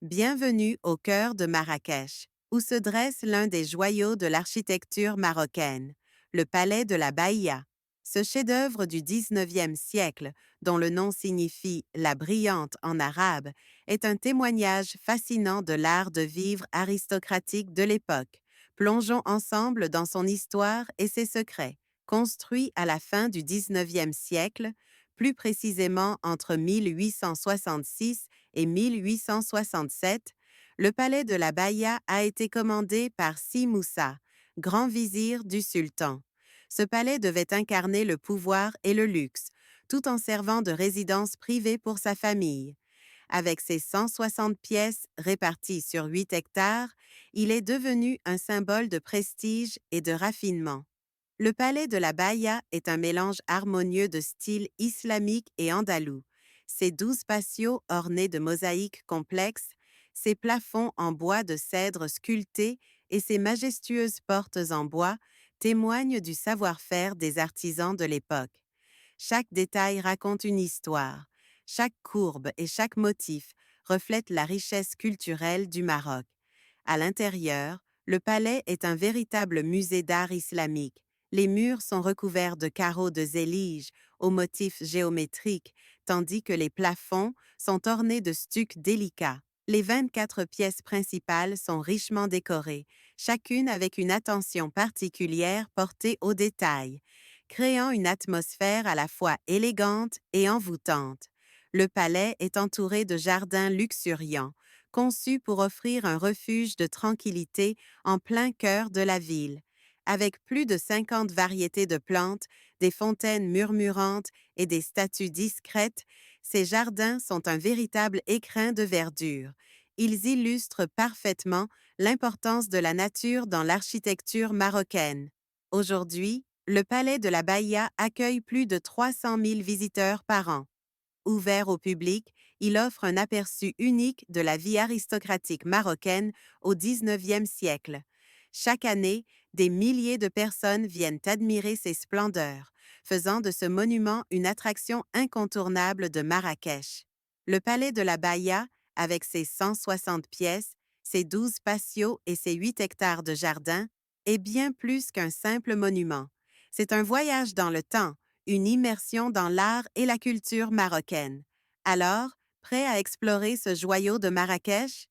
Bienvenue au cœur de Marrakech, où se dresse l'un des joyaux de l'architecture marocaine, le palais de la Baïa. Ce chef-d'œuvre du 19e siècle, dont le nom signifie la brillante en arabe, est un témoignage fascinant de l'art de vivre aristocratique de l'époque. Plongeons ensemble dans son histoire et ses secrets. Construit à la fin du 19e siècle, plus précisément entre 1866 et 1867, le palais de la Baïa a été commandé par Si Moussa, grand vizir du sultan. Ce palais devait incarner le pouvoir et le luxe, tout en servant de résidence privée pour sa famille. Avec ses 160 pièces réparties sur 8 hectares, il est devenu un symbole de prestige et de raffinement. Le palais de la Baïa est un mélange harmonieux de styles islamiques et andalous. Ses 12 patios ornés de mosaïques complexes, ses plafonds en bois de cèdre sculptés et ses majestueuses portes en bois témoignent du savoir-faire des artisans de l'époque. Chaque détail raconte une histoire. Chaque courbe et chaque motif reflètent la richesse culturelle du Maroc. À l'intérieur, le palais est un véritable musée d'art islamique. Les murs sont recouverts de carreaux de zélige aux motifs géométriques, tandis que les plafonds sont ornés de stucs délicats. Les 24 pièces principales sont richement décorées, chacune avec une attention particulière portée aux détails, créant une atmosphère à la fois élégante et envoûtante. Le palais est entouré de jardins luxuriants, conçus pour offrir un refuge de tranquillité en plein cœur de la ville. Avec plus de 50 variétés de plantes, des fontaines murmurantes et des statues discrètes, ces jardins sont un véritable écrin de verdure. Ils illustrent parfaitement l'importance de la nature dans l'architecture marocaine. Aujourd'hui, le palais de la Baïa accueille plus de 300 000 visiteurs par an. Ouvert au public, il offre un aperçu unique de la vie aristocratique marocaine au 19e siècle. Chaque année, des milliers de personnes viennent admirer ses splendeurs, faisant de ce monument une attraction incontournable de Marrakech. Le palais de la Baïa, avec ses 160 pièces, ses 12 patios et ses 8 hectares de jardin, est bien plus qu'un simple monument. C'est un voyage dans le temps, une immersion dans l'art et la culture marocaine. Alors, prêt à explorer ce joyau de Marrakech?